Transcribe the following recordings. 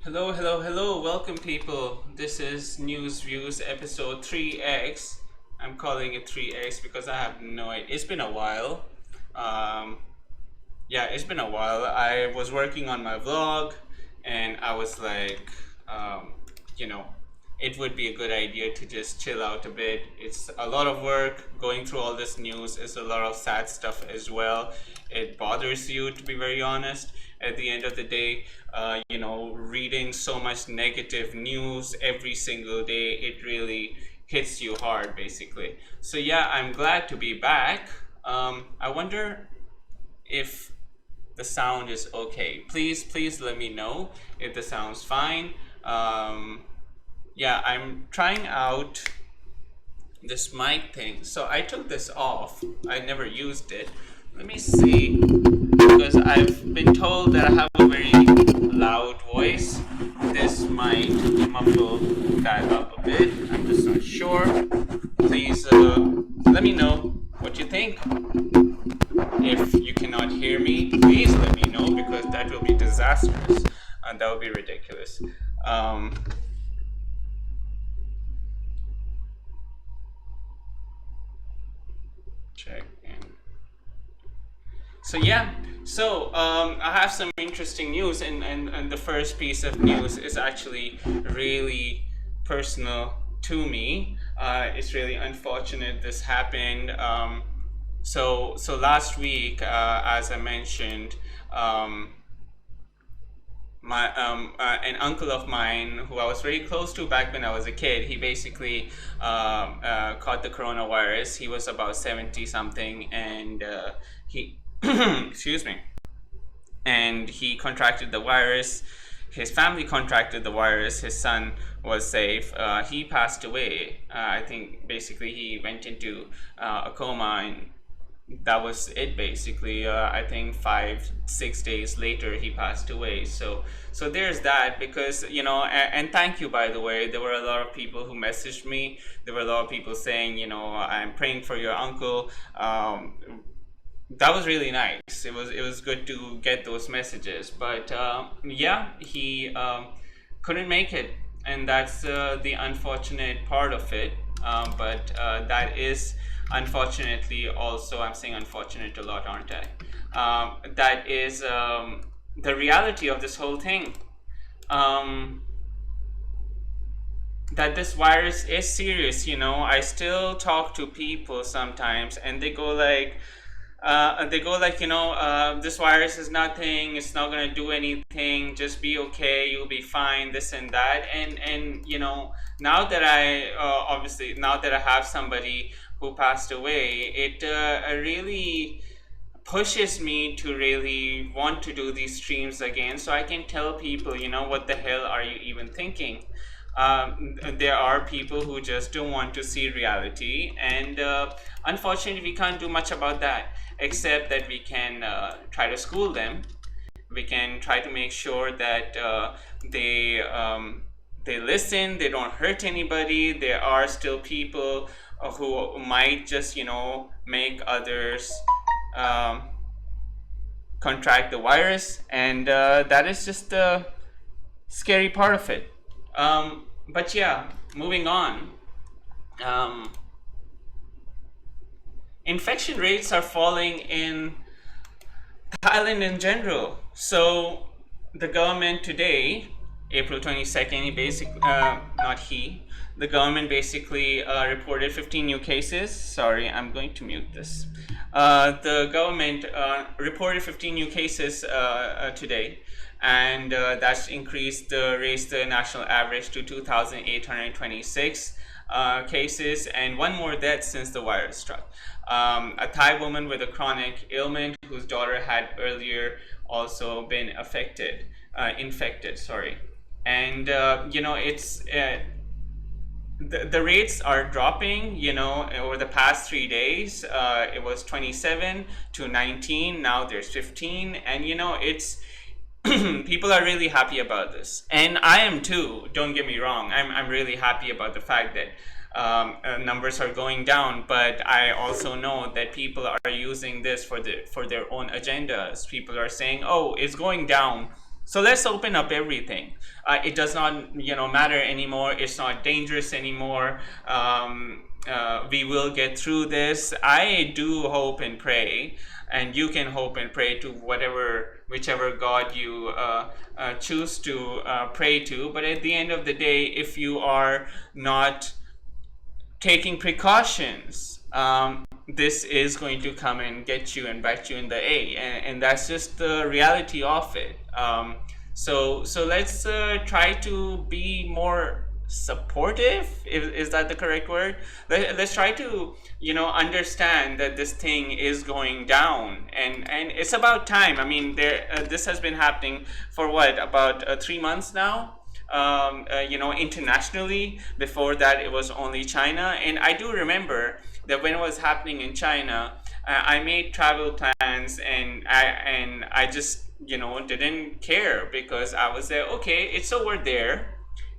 Hello, hello, hello. Welcome, people. This is NewsViews episode 3X. I'm calling it 3X because I have no idea. It's been a while. Um, yeah, it's been a while. I was working on my vlog and I was like, um, you know, it would be a good idea to just chill out a bit. It's a lot of work going through all this news. It's a lot of sad stuff as well. It bothers you, to be very honest. At the end of the day, reading so much negative news every single day, it really hits you hard, basically. So yeah, I'm glad to be back. I wonder if the sound is okay. Please let me know if the sound's fine. Yeah, I'm trying out this mic thing. So I took this off. I never used it. Let me see, because I've been told that I have a very loud voice. This might muffle that up a bit. I'm just not sure. Please let me know what you think. If you cannot hear me, please let me know, because that will be disastrous and that would be ridiculous. Check in. So yeah, I have some interesting news, and the first piece of news is actually really personal to me. It's really unfortunate this happened. So last week, as I mentioned, an uncle of mine who I was very close to back when I was a kid, he basically caught the coronavirus. He was about 70 something, and he excuse me, and he contracted the virus. His family contracted the virus. His son was safe. He passed away. I think basically he went into a coma, and that was it basically. I think 5-6 days later he passed away. So there's that. Because and thank you, by the way. There were a lot of people who messaged me. There were a lot of people saying, I'm praying for your uncle. That was really nice. It was good to get those messages. But yeah, he couldn't make it, and that's the unfortunate part of it. But that is unfortunately also, I'm saying unfortunate a lot, aren't I? That is the reality of this whole thing. That this virus is serious. I still talk to people sometimes, and they go like, this virus is nothing. It's not gonna do anything. Just be okay. You'll be fine. This and that. And now that I have somebody who passed away, it really pushes me to really want to do these streams again, so I can tell people, what the hell are you even thinking? There are people who just don't want to see reality, and unfortunately we can't do much about that, except that we can try to school them. We can try to make sure that they listen, they don't hurt anybody. There are still people who might just make others contract the virus, and that is just the scary part of it. But yeah, moving on. Infection rates are falling in Thailand in general. So the government today, April 22nd, the government basically reported 15 new cases. Sorry, I'm going to mute this. The government reported 15 new cases today, and that's raised the national average to 2,826 cases, and one more death since the virus struck. A Thai woman with a chronic ailment whose daughter had earlier also been infected. Sorry, and it's the rates are dropping. Over the past 3 days, it was 27 to 19. Now there's 15, and it's people are really happy about this, and I am too. Don't get me wrong. I'm really happy about the fact that numbers are going down, but I also know that people are using this for their own agendas. People are saying, "Oh, it's going down. So let's open up everything. It does not, matter anymore. It's not dangerous anymore. We will get through this. I do hope and pray, and you can hope and pray to whichever God you choose to pray to. But at the end of the day, if you are not taking precautions, this is going to come and get you and bite you in the A, and that's just the reality of it. So let's try to be more supportive. Is that the correct word? Let's try to understand that this thing is going down, and it's about time. I mean, this has been happening for what, about 3 months now. Internationally. Before that, it was only China. And I do remember that when it was happening in China, I made travel plans, and I just didn't care, because I was there. Okay, it's over there.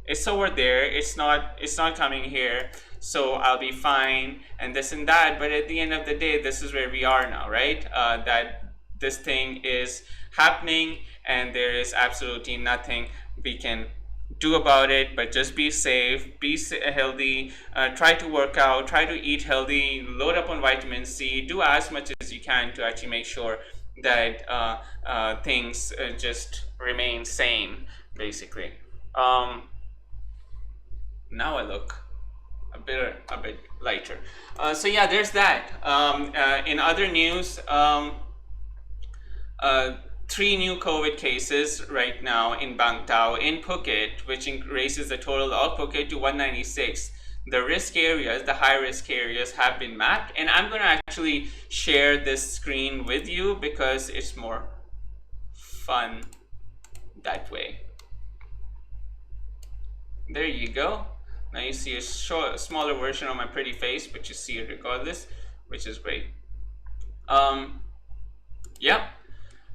It's over there. It's not coming here. So I'll be fine, and this and that. But at the end of the day, this is where we are now, right? That this thing is happening, and there is absolutely nothing we can do about it, but just be safe, be healthy, try to work out, try to eat healthy, load up on vitamin C, do as much as you can to actually make sure that things just remain sane, basically. Now I look a bit lighter. So yeah, there's that. In other news, 3 new COVID cases right now in Bang Tao in Phuket, which raises the total of Phuket to 196. The risk areas, the high risk areas, have been mapped, and I'm going to actually share this screen with you because it's more fun that way. There you go. Now you see a smaller version of my pretty face, but you see it regardless, which is great. Yep.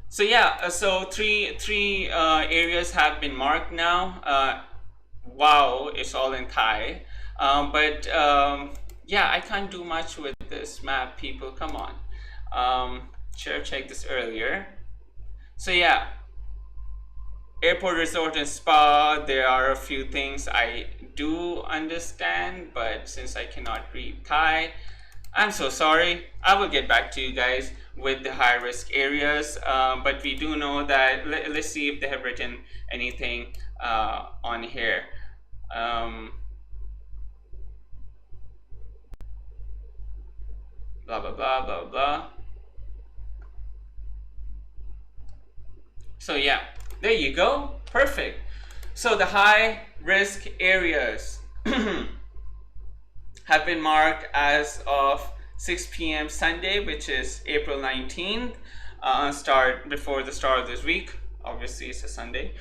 So yeah, so three areas have been marked now. Wow, it's all in Thai. But yeah, I can't do much with this map, people. Come on. Should have checked this earlier. So yeah, airport, resort, and spa. There are a few things I do understand, but since I cannot read Thai, I'm so sorry. I will get back to you guys with the high risk areas, but we do know that. Let's see if they have written anything on here. Blah blah blah blah blah. So yeah, there you go. Perfect. So the high risk areas have been marked as of 6 p.m. Sunday, which is April 19th, before the start of this week. Obviously, it's a Sunday.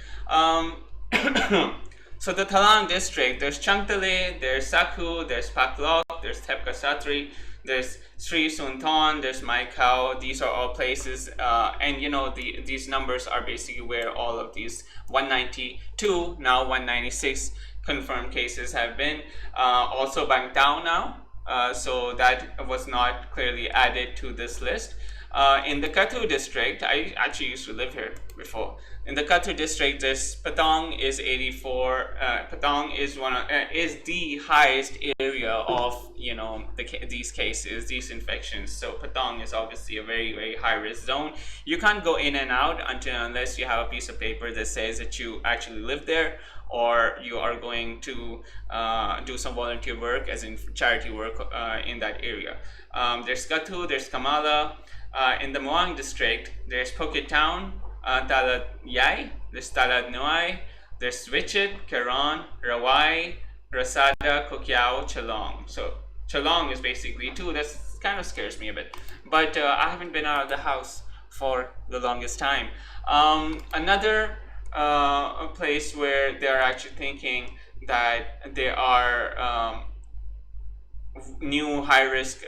So the Thalang district, there's Changtale, there's Sakhu, there's Paklok, there's Thepka Satri, there's Sri Sunthon, there's Mai Khao. These are all places, and these numbers are basically where all of these 192, now 196 confirmed cases have been. Also Bang Tao now, so that was not clearly added to this list. In the Kathu district, I actually used to live here before. In the Kathu district, this Patong is 84. Patong is is the highest area of these cases, these infections. So Patong is obviously a very, very high risk zone. You can't go in and out unless you have a piece of paper that says that you actually live there, or you are going to do some volunteer work, as in charity work, in that area. There's Kathu, there's Kamala. In the Muang district, there's Phuket Town, Talat Yai, there's Talat Noai, there's Wichit, Karan, Rawai, Rasada, Kokyao, Chalong. So Chalong is basically 2. That kind of scares me a bit. But I haven't been out of the house for the longest time. Another place where they're actually thinking that there are new high-risk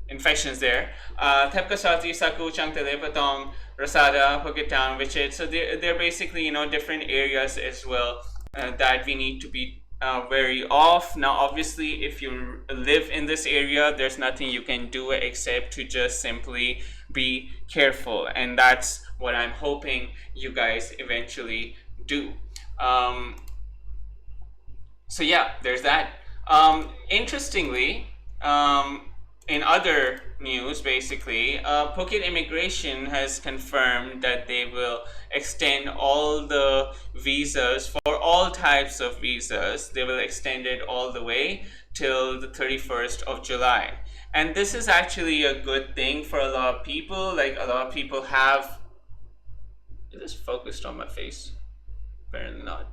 infections there. Thepka Sati, Saku, Changtale, Patong, Rasada, Phuket Town, Wichit. So they're basically different areas as well that we need to be wary of. Now, obviously, if you live in this area, there's nothing you can do except to just simply be careful, and that's what I'm hoping you guys eventually do. Um, so yeah, there's that. Interestingly, in other news, basically, Phuket Immigration has confirmed that they will extend all the visas for all types of visas. They will extend it all the way till the 31st of July. And this is actually a good thing for a lot of people. Like, a lot of people have. It is focused on my face. Apparently not.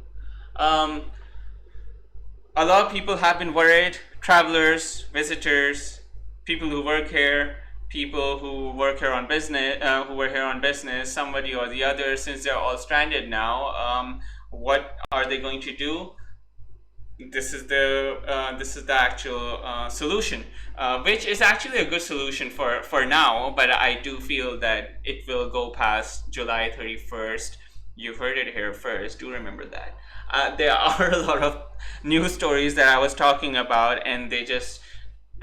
A lot of people have been worried, travelers, visitors, people who work here, people who work here on business, who were here on business, somebody or the other, since they're all stranded now. What are they going to do? This is the actual solution, which is actually a good solution for now. But I do feel that it will go past July 31st. You heard it here first. Do remember that. There are a lot of news stories that I was talking about, and they just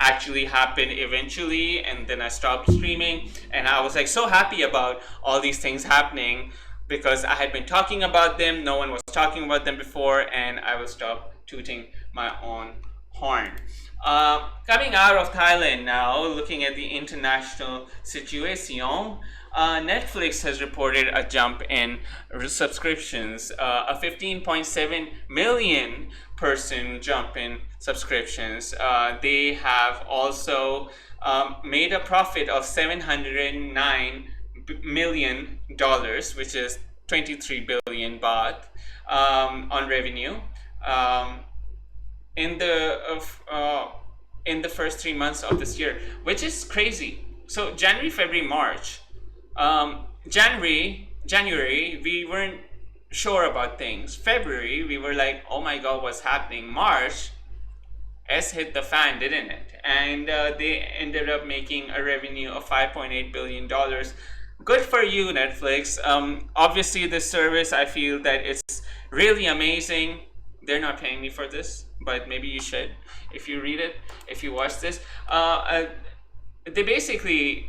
actually happened eventually, and then I stopped streaming, and I was like so happy about all these things happening because I had been talking about them. No one was talking about them before, and I will stop tooting my own horn. Coming out of Thailand now, looking at the international situation, Netflix has reported a jump in subscriptions, a 15.7 million person jump in subscriptions. They have also made a profit of $709 million, which is 23 billion baht, on revenue. In the first 3 months of this year, which is crazy. So January, February, March. January, we weren't sure about things. February, we were like, oh my god, what's happening? March, S hit the fan, didn't it? And they ended up making a revenue of $5.8 billion. Good for you, Netflix. Obviously, this service, I feel that it's really amazing. They're not paying me for this, but maybe you should if you read it, if you watch this. They basically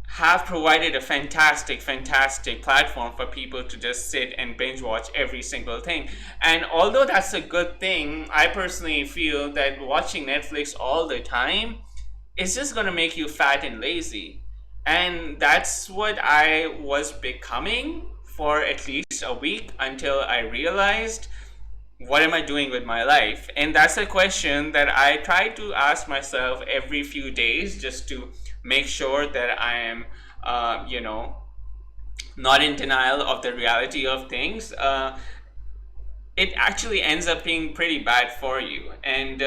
have provided a fantastic platform for people to just sit and binge watch every single thing. And although that's a good thing, I personally feel that watching Netflix all the time is just going to make you fat and lazy. And that's what I was becoming for at least a week, until I realized, what am I doing with my life? And that's a question that I try to ask myself every few days, just to make sure that I am, not in denial of the reality of things. It actually ends up being pretty bad for you. And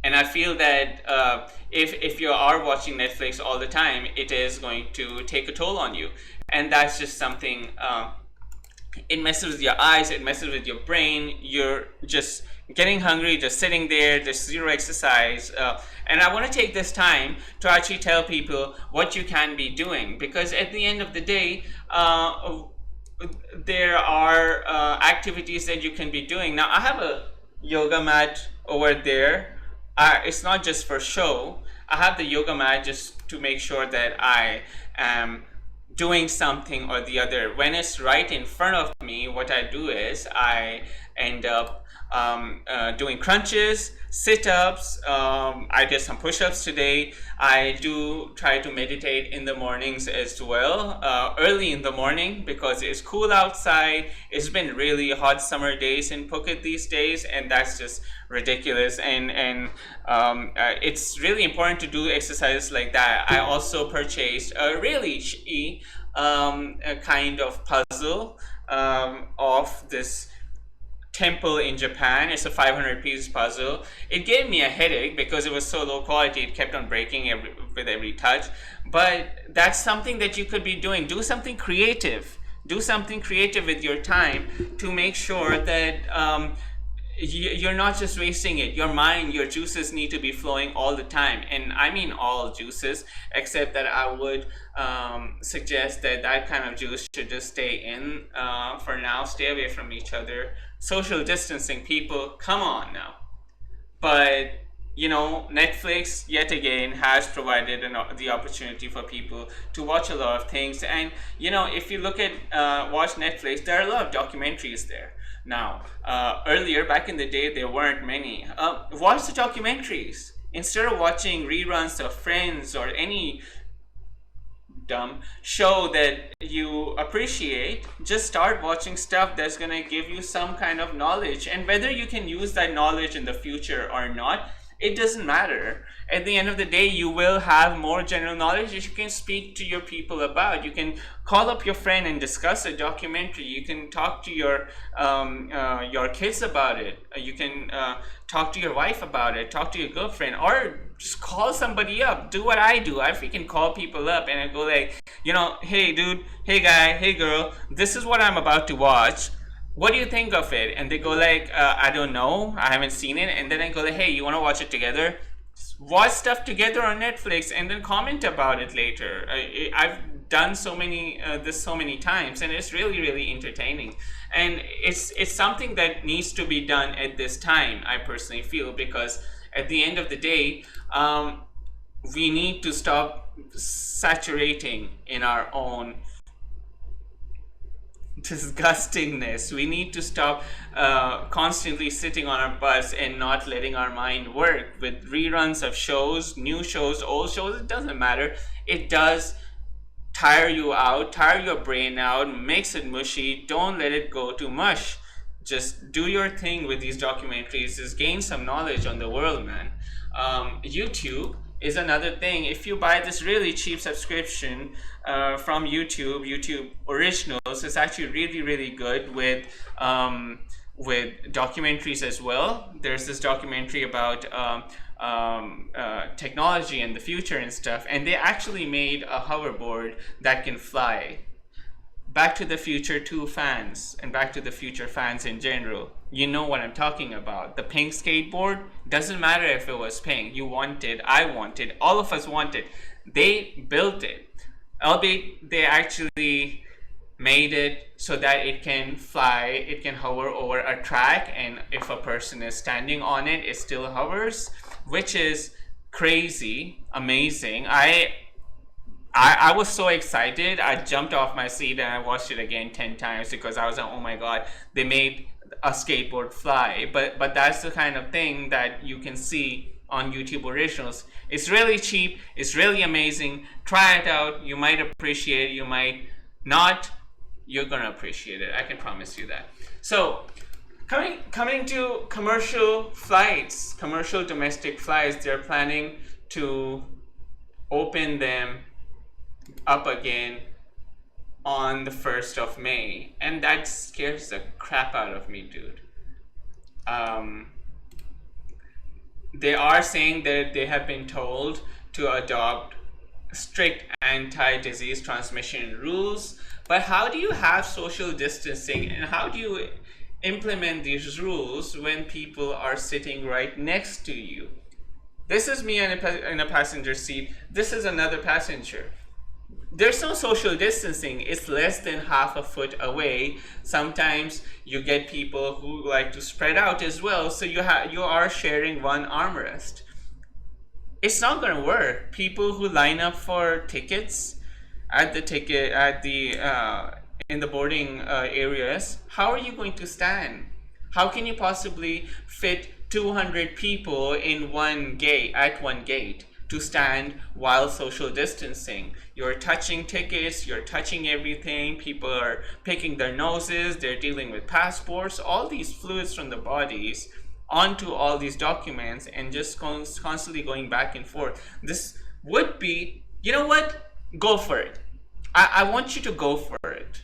I feel that if you are watching Netflix all the time, it is going to take a toll on you. And that's just something, it messes with your eyes, it messes with your brain. You're just getting hungry, just sitting there, there's zero exercise. And I want to take this time to actually tell people what you can be doing, because at the end of the day, there are activities that you can be doing. Now, I have a yoga mat over there. It's not just for show. I have the yoga mat just to make sure that I am doing something or the other. When it's right in front of me, what I do is I end up doing crunches, sit-ups. I did some push-ups today. I do try to meditate in the mornings as well, early in the morning, because it's cool outside. It's been really hot summer days in Phuket these days, and that's just ridiculous. And it's really important to do exercises like that. I also purchased a really a kind of puzzle of this temple in Japan. It's a 500 piece puzzle. It gave me a headache because it was so low quality. It kept on breaking with every touch. But that's something that you could be doing. Do something creative. Do something creative with your time to make sure that you're not just wasting it. Your mind, your juices need to be flowing all the time. And I mean all juices, except that I would suggest that that kind of juice should just stay in for now. Stay away from each other. Social distancing, people, come on now. But Netflix yet again has provided the opportunity for people to watch a lot of things. And if you look at watch Netflix, there are a lot of documentaries there now. Earlier, back in the day, there weren't many. Watch the documentaries instead of watching reruns of Friends or any dumb show that you appreciate. Just start watching stuff that's going to give you some kind of knowledge, and whether you can use that knowledge in the future or not, it doesn't matter. At the end of the day, you will have more general knowledge that you can speak to your people about. You can call up your friend and discuss a documentary. You can talk to your kids about it. You can talk to your wife about it, talk to your girlfriend, or just call somebody up. Do what I do. I freaking call people up and I go like, hey dude, hey guy, hey girl, this is what I'm about to watch. What do you think of it? And they go like, I don't know, I haven't seen it. And then I go like, hey, you want to watch it together? Watch stuff together on Netflix and then comment about it later. I've done so many times, and it's really, really entertaining. And it's something that needs to be done at this time, I personally feel, because at the end of the day, we need to stop saturating in our own disgustingness. We need to stop constantly sitting on our butts and not letting our mind work with reruns of shows, new shows, old shows. It doesn't matter. It does tire you out, tire your brain out, makes it mushy. Don't let it go to mush. Just do your thing with these documentaries. Just gain some knowledge on the world, man. YouTube is another thing. If you buy this really cheap subscription from YouTube Originals, it's actually really, really good with documentaries as well. There's this documentary about technology and the future and stuff, and they actually made a hoverboard that can fly. Back to the Future 2 fans and Back to the Future fans in general, you know what I'm talking about. The pink skateboard, doesn't matter if it was pink. You wanted, I wanted, all of us wanted. They built it. Albeit they actually made it so that it can fly, it can hover over a track, and if a person is standing on it, it still hovers, which is crazy, amazing. I was so excited. I jumped off my seat and I watched it again 10 times because I was like, oh my god, they made a skateboard fly. But that's the kind of thing that you can see on YouTube Originals. It's really cheap. It's really amazing. Try it out. You might appreciate it. You might not. You're gonna appreciate it. I can promise you that. So coming to commercial flights, commercial domestic flights, they're planning to open them up again on the 1st of May, and that scares the crap out of me, dude. They are saying that they have been told to adopt strict anti-disease transmission rules, but how do you have social distancing and how do you implement these rules when people are sitting right next to you? This is me in a passenger seat. This is another passenger. There's no social distancing. It's less than half a foot away. Sometimes you get people who like to spread out as well, so you are sharing one armrest. It's not going to work. People who line up for tickets in the boarding areas, how are you going to stand? How can you possibly fit 200 people in one gate to stand while social distancing? You're touching tickets, you're touching everything, people are picking their noses, they're dealing with passports, all these fluids from the bodies onto all these documents, and just constantly going back and forth. This would be, you know what? Go for it. I want you to go for it.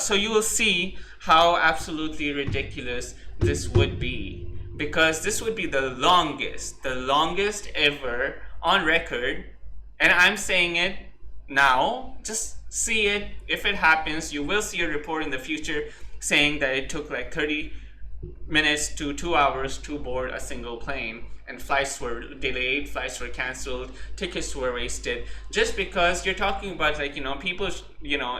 So you will see how absolutely ridiculous this would be, because this would be the longest ever on record, and I'm saying it now. Just see it. If it happens, you will see a report in the future saying that it took like 30 minutes to 2 hours to board a single plane, and flights were delayed, flights were canceled, tickets were wasted, just because you're talking about people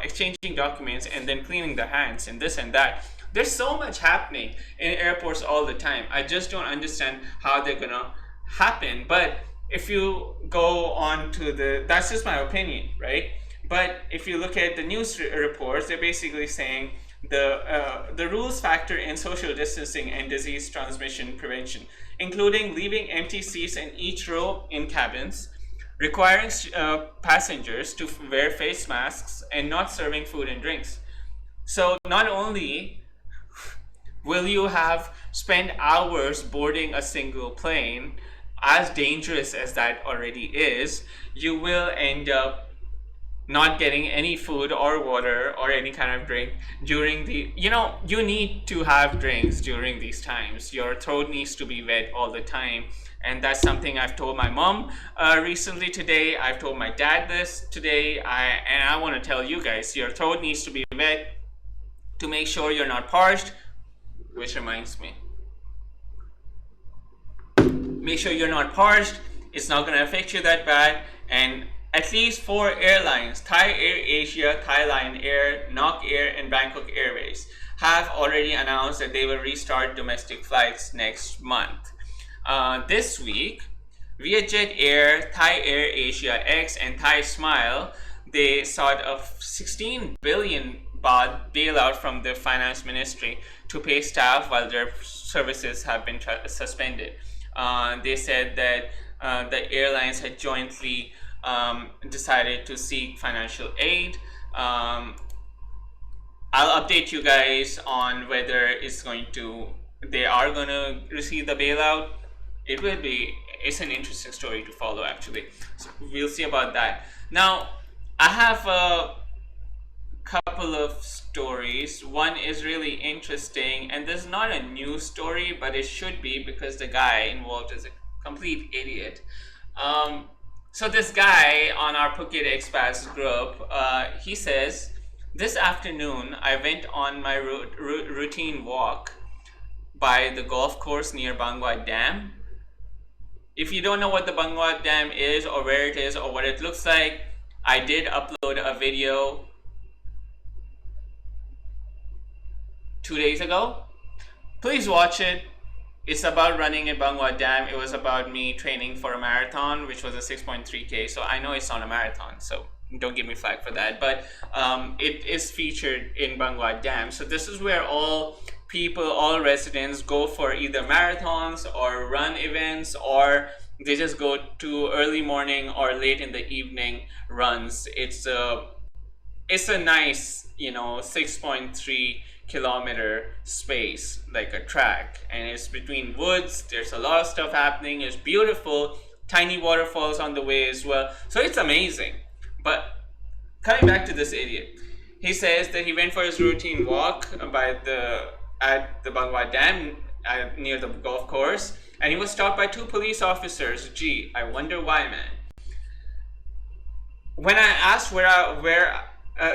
exchanging documents and then cleaning their hands and this and that. There's so much happening in airports all the time. I just don't understand how they're gonna happen. But if you go on to that's just my opinion, right? But if you look at the news reports, they're basically saying the rules factor in social distancing and disease transmission prevention, including leaving empty seats in each row in cabins, requiring passengers to wear face masks, and not serving food and drinks. So not only will you have spent hours boarding a single plane, as dangerous as that already is, you will end up not getting any food or water or any kind of drink during you need to have drinks during these times. Your throat needs to be wet all the time. And that's something I've told my mom recently today. I've told my dad this today. I want to tell you guys, your throat needs to be wet to make sure you're not parched. Which reminds me, make sure you're not parched. It's not going to affect you that bad. And at least 4 airlines, Thai Air Asia, Thailand Air, Nok Air, and Bangkok Airways, have already announced that they will restart domestic flights next month. This week, Vietjet Air, Thai Air Asia X, and Thai Smile, they sought a 16 billion baht bailout from the finance ministry to pay staff while their services have been suspended. They said that the airlines had jointly decided to seek financial aid. I'll update you guys on whether they are going to receive the bailout. It's an interesting story to follow, actually. So we'll see about that. Now, I have a couple of stories. One is really interesting, and this is not a news story, but it should be, because the guy involved is a complete idiot. So this guy on our Phuket expats group, he says, this afternoon I went on my routine walk by the golf course near Bangwad Dam. If you don't know what the Bangwad Dam is, or where it is, or what it looks like, I did upload a video 2 days ago. Please watch it. It's about running at Bangwad Dam. It was about me training for a marathon, which was a 6.3K. So I know it's not a marathon, so don't give me flack for that. But it is featured in Bangwad Dam. So this is where all residents go for either marathons or run events, or they just go to early morning or late in the evening runs. It's a nice, 6.3 kilometer space, like a track, and it's between woods. There's a lot of stuff happening. It's beautiful, tiny waterfalls on the way as well. So it's amazing. But coming back to this idiot, he says that he went for his routine walk at the Bangwad Dam near the golf course, and he was stopped by 2 police officers. Gee, I wonder why, man. When I asked where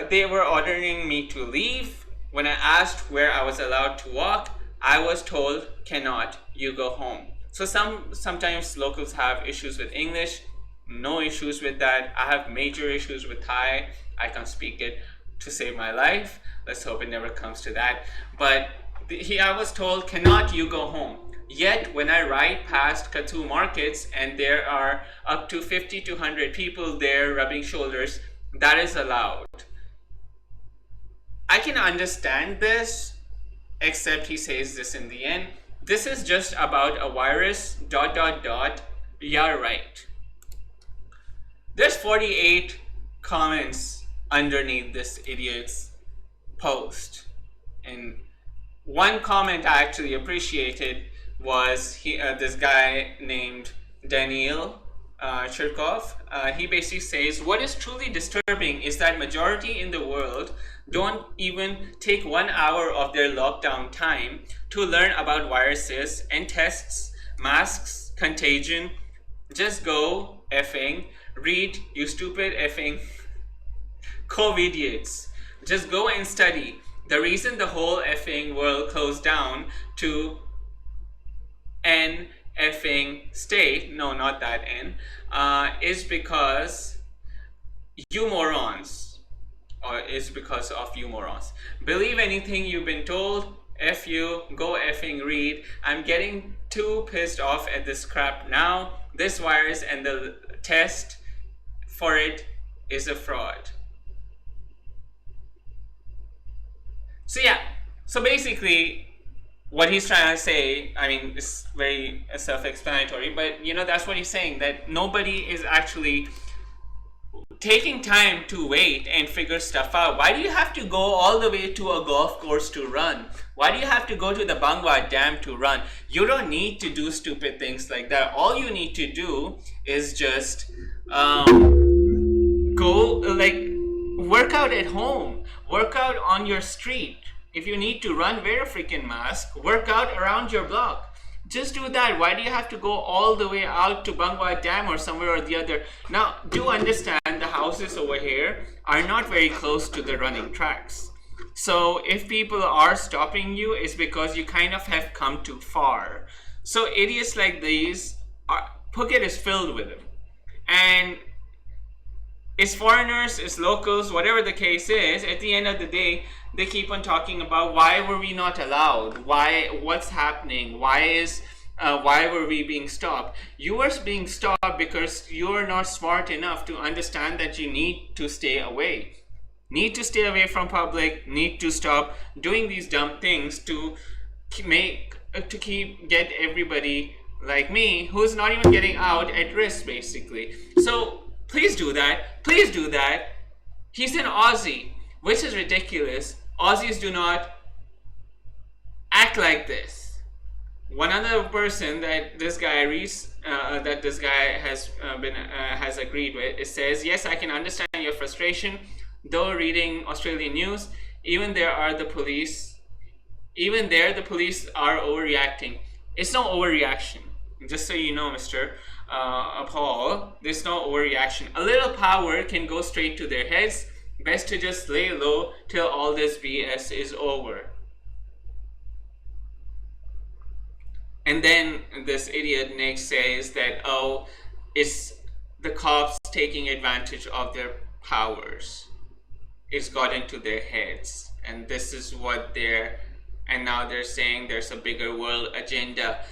they were ordering me to leave, when I asked where I was allowed to walk, I was told, cannot, you go home. So sometimes locals have issues with English. No issues with that. I have major issues with Thai. I can't speak it to save my life. Let's hope it never comes to that. But I was told, cannot, you go home. Yet when I ride past Kathu markets and there are up to 50 to 100 people there rubbing shoulders, that is allowed. I can understand this, except he says this in the end. This is just about a virus, ... Yeah, right. There's 48 comments underneath this idiot's post. And one comment I actually appreciated was this guy named Daniel Cherkov. He basically says, what is truly disturbing is that majority in the world don't even take 1 hour of their lockdown time to learn about viruses and tests, masks, contagion. Just go effing read, you stupid effing COVIDiots. Just go and study. The reason the whole effing world closed down to N effing state, no, not that N, is because you morons, or is because of you morons. Believe anything you've been told, F you, go effing read. I'm getting too pissed off at this crap now. This virus and the test for it is a fraud. So yeah, so basically what he's trying to say, I mean, it's very self-explanatory, but that's what he's saying, that nobody is actually taking time to wait and figure stuff out. Why do you have to go all the way to a golf course to run? Why do you have to go to the Bangwad Dam to run? You don't need to do stupid things like that. All you need to do is just go, like, work out at home, work out on your street. If you need to run, wear a freaking mask, work out around your block. Just do that. Why do you have to go all the way out to Bangwad Dam or somewhere or the other? Now, do understand the houses over here are not very close to the running tracks. So if people are stopping you, it's because you kind of have come too far. So idiots like these, Phuket is filled with them. And it's foreigners, it's locals, whatever the case is, at the end of the day, they keep on talking about why were we not allowed? What's happening? Why were we being stopped? You were being stopped because you are not smart enough to understand that you need to stay away. Need to stay away from public, need to stop doing these dumb things to get everybody like me, who's not even getting out, at risk, basically. So please do that. Please do that. He's an Aussie, which is ridiculous. Aussies do not act like this. One other person that this guy has agreed with, it says, yes, I can understand your frustration. Though reading Australian news, even there the police are overreacting. It's no overreaction. Just so you know, Mr. Paul, there's no overreaction. A little power can go straight to their heads. Best to just lay low till all this BS is over. And then this idiot Nick says that, oh, it's the cops taking advantage of their powers. It's got into their heads. And this is what and now they're saying there's a bigger world agenda.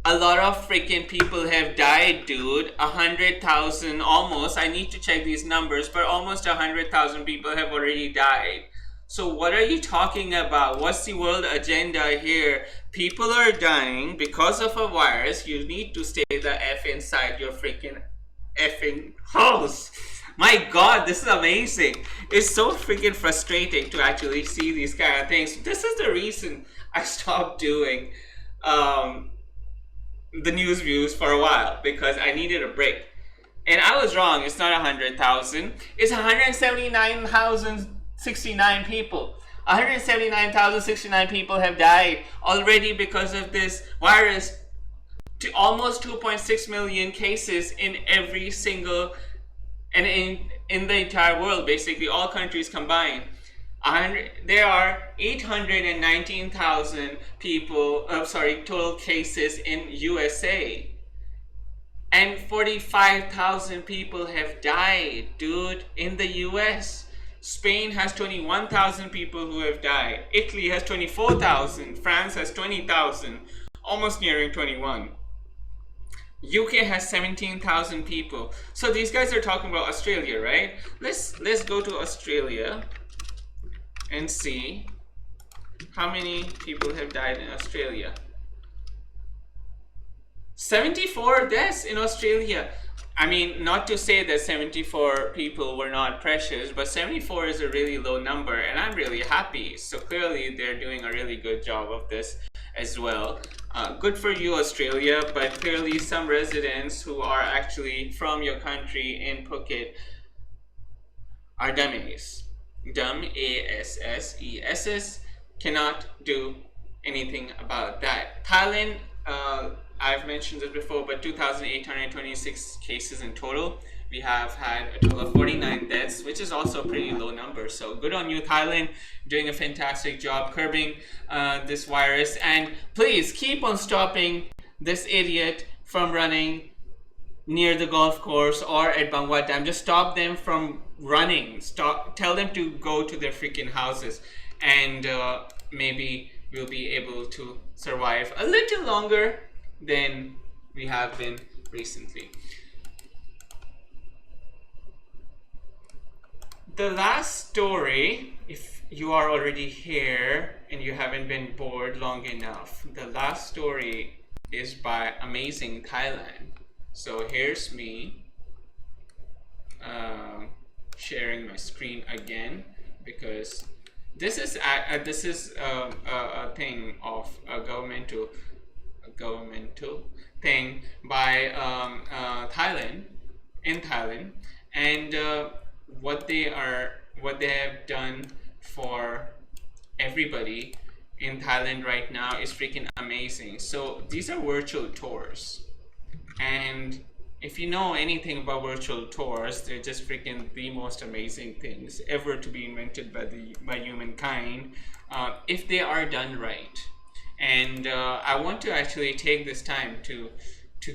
A lot of freaking people have died, dude. 100,000 almost. I need to check these numbers, but almost 100,000 people have already died. So what are you talking about? What's the world agenda here? People are dying because of a virus. You need to stay the F inside your freaking effing house. My God, this is amazing. It's so freaking frustrating to actually see these kind of things. This is the reason I stopped doing the NewsViews for a while, because I needed a break. And I was wrong. It's not 100,000. It's 179,069 people. 179,069 people have died already because of this virus. To almost 2.6 million cases in every single, and in the entire world, basically all countries combined. There are 819,000 total cases in USA. And 45,000 people have died, dude, in the US. Spain has 21,000 people who have died. Italy has 24,000. France has 20,000, almost nearing 21. UK has 17,000 people. So these guys are talking about Australia, right? Let's go to Australia and see how many people have died in Australia. 74 deaths in Australia. I mean, not to say that 74 people were not precious, but 74 is a really low number, and I'm really happy. So clearly they're doing a really good job of this as well. Good for you, Australia, but clearly some residents who are actually from your country in Phuket are dummies. Dumb, ASSESS, cannot do anything about that. Thailand, I've mentioned this before, but 2,826 cases in total. We have had a total of 49 deaths, which is also a pretty low number. So good on you, Thailand, doing a fantastic job curbing this virus. And please keep on stopping this idiot from running near the golf course or at Bangwad Dam. Just stop them from running. Tell them to go to their freaking houses. and maybe we'll be able to survive a little longer than we have been recently. The last story, if you are already here and you haven't been bored long enough, the last story is by Amazing Thailand. So here's me sharing my screen again, because this is a thing of a governmental thing by Thailand, in Thailand, and what they have done for everybody in Thailand right now is freaking amazing. So these are virtual tours, and if you know anything about virtual tours, they're just freaking the most amazing things ever to be invented by humankind, if they are done right. And I want to actually take this time to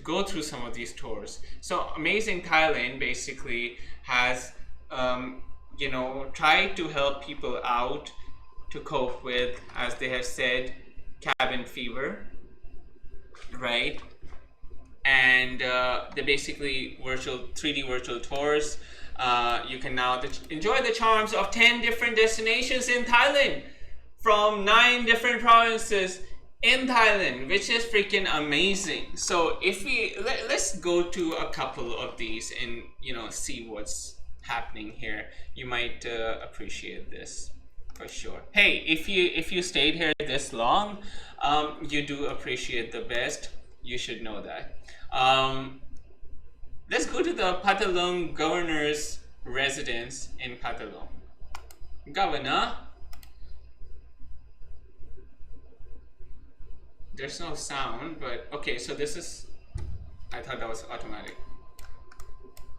go through some of these tours. So Amazing Thailand basically has tried to help people out to cope with, as they have said, cabin fever, right? And they're basically 3D virtual tours. You can now enjoy the charms of 10 different destinations in Thailand from 9 different provinces in Thailand, which is freaking amazing. So if let's go to a couple of these and see what's happening here. You might appreciate this for sure. Hey, if you stayed here this long, you do appreciate the best. You should know that. Let's go to the Patalong governor's residence in Patalong. Governor, there's no sound, but okay, so this is, I thought that was automatic.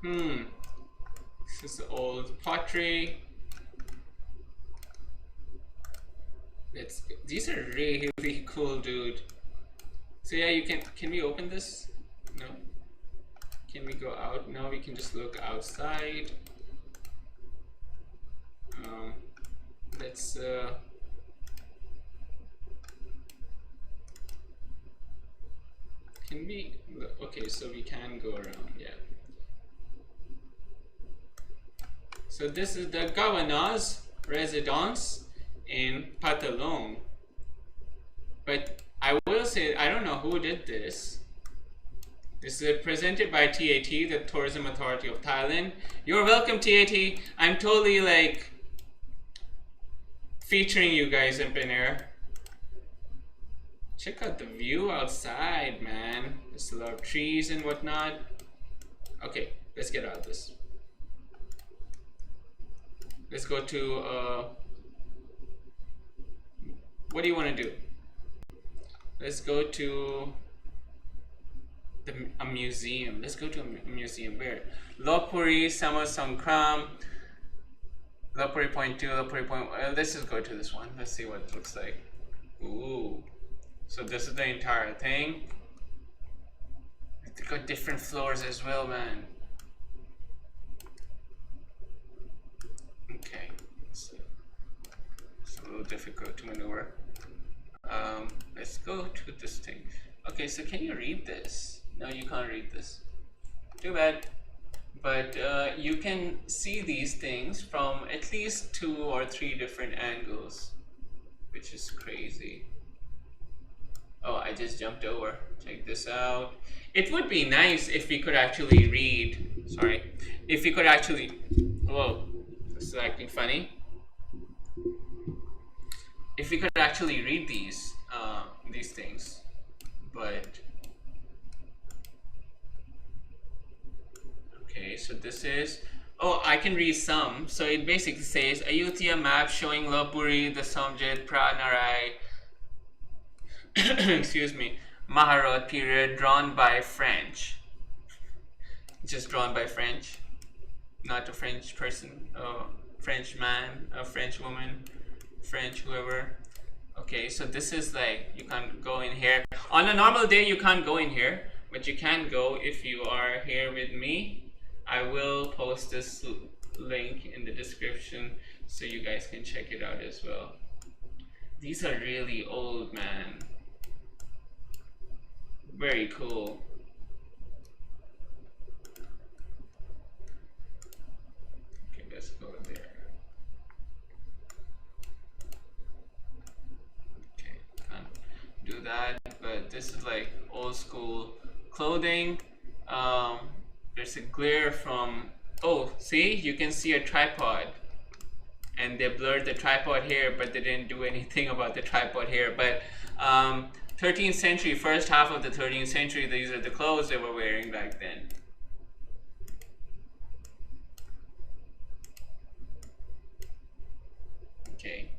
This is the old pottery. These are really cool, dude. So yeah, can we open this? No. Can we go out? No, we can just look outside. Let's can we, okay, so we can go around, yeah. So this is the governor's residence in Patalong. But I will say, I don't know who did this. This is presented by TAT, the Tourism Authority of Thailand. You're welcome, TAT. I'm totally like featuring you guys in Pin Air. Check out the view outside, man. There's a lot of trees and whatnot. Okay, let's get out of this. Let's go to, what do you want to do? Let's go to a museum. Let's go to a museum. Where? Lopburi, Sama Songkram, Lopburi Point 2, Lopburi Point. Let's just go to this one. Let's see what it looks like. Ooh. So this is the entire thing. They got different floors as well, man. Okay. It's a little difficult to maneuver. Let's go to this thing. Okay, so can you read this? No, you can't read this. Too bad. But you can see these things from at least 2 or 3 different angles, which is crazy. Oh, I just jumped over. Check this out. It would be nice if we could actually read. Sorry. If we could actually. Whoa, this is acting funny. If we could actually read these things, but okay. So this is. Oh, I can read some. So it basically says Ayutthaya map showing Lopburi, the Somjit Pranarai. Excuse me, Maharod period drawn by French. Just drawn by French, not a French person, a French man, a French woman, French whoever. Okay, so this is like, you can't go in here. On a normal day, you can't go in here, but you can go if you are here with me. I will post this link in the description so you guys can check it out as well. These are really old, man. Very cool. Okay, let's go there. Okay, can't do that, but this is like old school clothing. There's a glare from, oh, see, you can see a tripod, and they blurred the tripod here, but they didn't do anything about the tripod here. But 13th century, first half of the 13th century, these are the clothes they were wearing back then. Okay,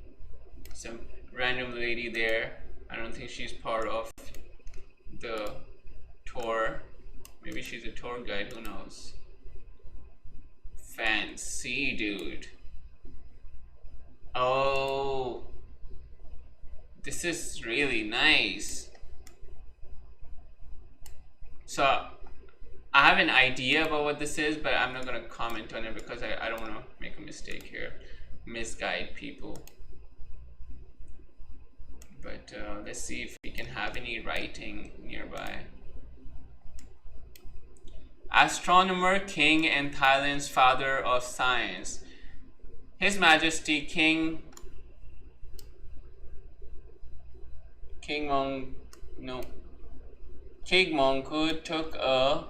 some random lady there. I don't think she's part of the tour. Maybe she's a tour guide, who knows. Fancy, dude. Oh, this is really nice. So I have an idea about what this is, but I'm not gonna comment on it because I don't want to make a mistake here, misguide people. But let's see if we can have any writing nearby. Astronomer, king, and Thailand's father of science. His Majesty King Mongkut took a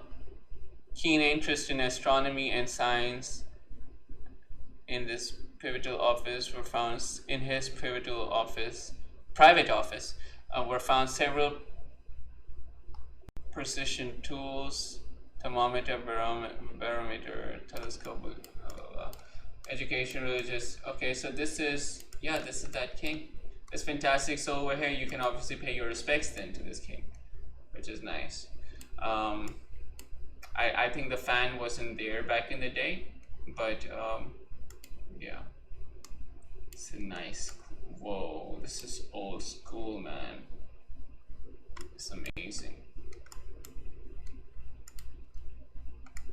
keen interest in astronomy and science. In this pivotal office were found private office were found several precision tools, thermometer, barometer, telescope, blah, blah, blah. Education, religious. Okay, so this is, yeah, this is that king. It's fantastic. So over here you can obviously pay your respects then to this king, which is nice. I think the fan wasn't there back in the day, but yeah, it's a nice, whoa, this is old school, man. It's amazing.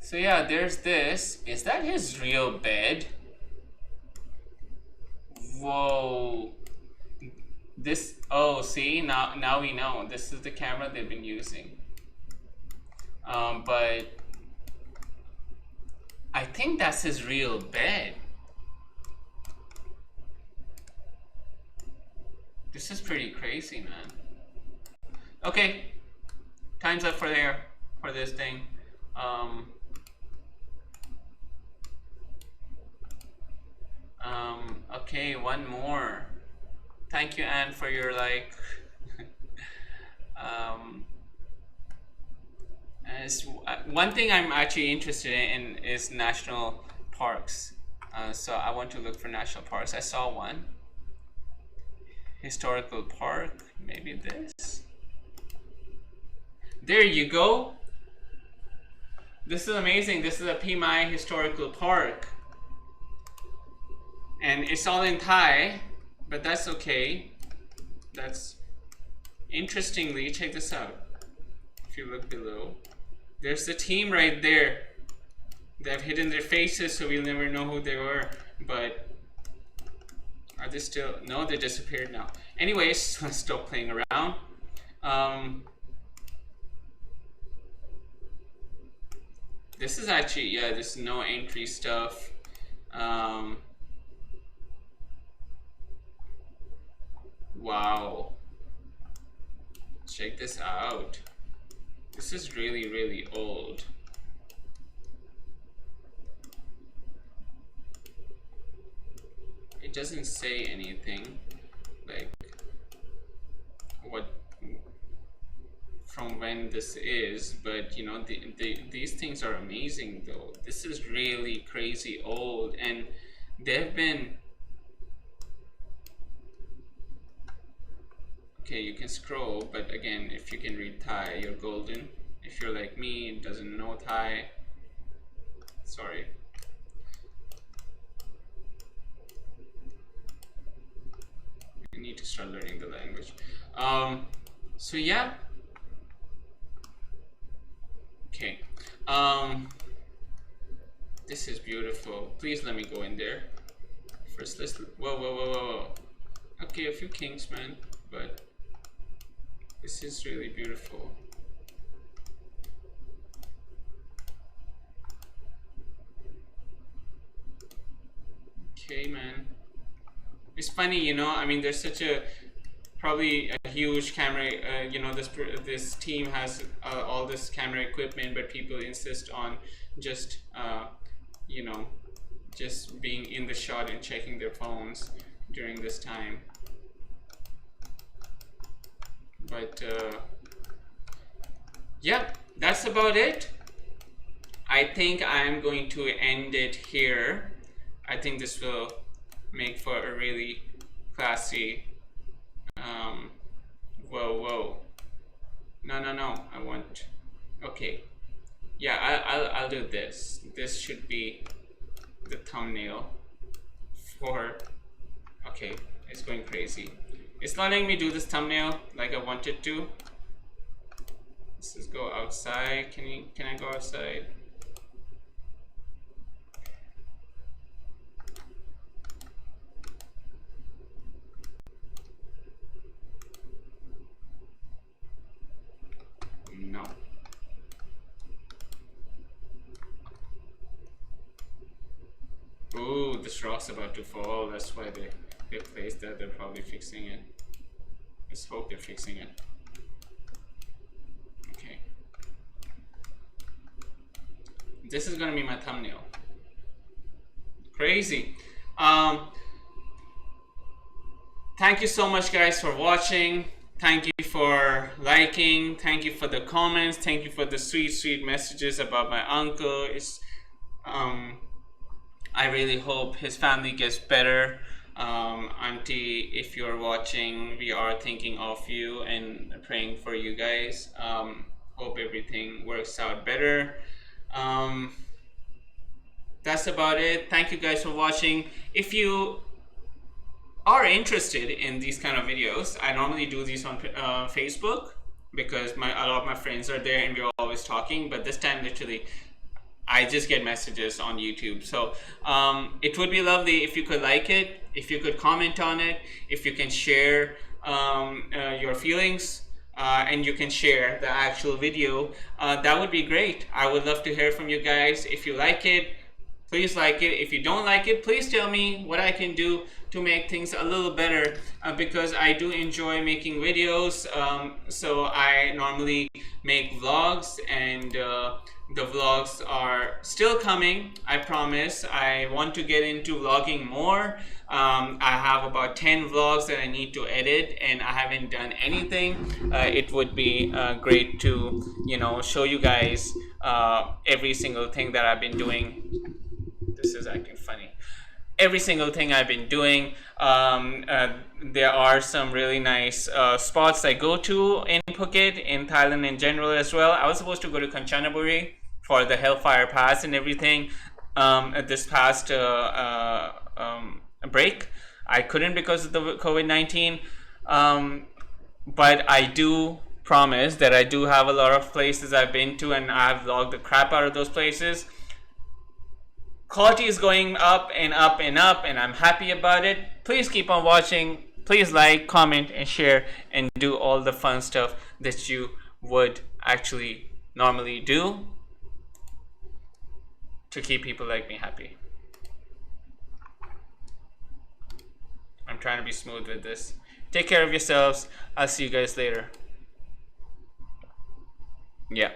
So yeah, there's this. Is that his real bed? Whoa. This, oh, see, now we know. This is the camera they've been using. But I think that's his real bed. This is pretty crazy, man. Okay, time's up for this thing. Okay, one more. Thank you, Anne, for your like. One thing I'm actually interested in is national parks. So I want to look for national parks. I saw one. Historical park, maybe this. There you go. This is amazing. This is a Pima historical park. And it's all in Thai, but that's okay. That's interestingly, check this out. If you look below, there's the team right there. They've hidden their faces, so we'll never know who they were. But are they still? No, they disappeared now. Anyways, let's stop playing around. This is actually, yeah, this is no entry stuff. Wow. Check this out. This is really, really old. It doesn't say anything like what from when this is, but you know, these things are amazing though. This is really crazy old, and they've been, okay, you can scroll, but again, if you can read Thai, you're golden. If you're like me and doesn't know Thai, sorry. I need to start learning the language. So yeah. Okay. This is beautiful. Please let me go in there. First, let's. Whoa, whoa, whoa, whoa, whoa. Okay, a few kinks, man, but this is really beautiful. Okay, man. It's funny, you know. I mean, there's such a probably a huge camera. You know, this team has all this camera equipment, but people insist on just you know, just being in the shot and checking their phones during this time. But yeah, that's about it. I think I'm going to end it here. I think this will make for a really classy whoa, no, I want, okay, yeah, I'll do this. This should be the thumbnail for, okay, it's going crazy. It's not letting me do this thumbnail like I wanted to. Let's just go outside. Can I go outside? No. Ooh, this rock's about to fall. That's why they placed that. They're probably fixing it. Let's hope they're fixing it. Okay. This is gonna be my thumbnail. Crazy. Thank you so much, guys, for watching. Thank you for liking. Thank you for the comments. Thank you for the sweet messages about my uncle. It's I really hope his family gets better. Auntie, if you're watching, we are thinking of you and praying for you guys. Hope everything works out better. That's about it. Thank you guys for watching. If you are interested in these kind of videos, I normally do these on Facebook because a lot of my friends are there and we're always talking, but this time literally I just get messages on YouTube. So it would be lovely if you could like it, if you could comment on it, if you can share your feelings, and you can share the actual video. That would be great. I would love to hear from you guys. If you like it, please like it. If you don't like it, please tell me what I can do to make things a little better, because I do enjoy making videos. So I normally make vlogs, and the vlogs are still coming, I promise. I want to get into vlogging more. I have about 10 vlogs that I need to edit, and I haven't done anything. It would be great to, you know, show you guys every single thing that I've been doing. This is acting funny. Every single thing I've been doing. There are some really nice spots I go to in Phuket, in Thailand in general as well. I was supposed to go to Kanchanaburi for the Hellfire Pass and everything this past break. I couldn't because of the COVID-19, but I do promise that I do have a lot of places I've been to, and I've vlogged the crap out of those places. Quality is going up and up and up, and I'm happy about it. Please keep on watching. Please like, comment, and share, and do all the fun stuff that you would actually normally do to keep people like me happy. I'm trying to be smooth with this. Take care of yourselves. I'll see you guys later. Yeah.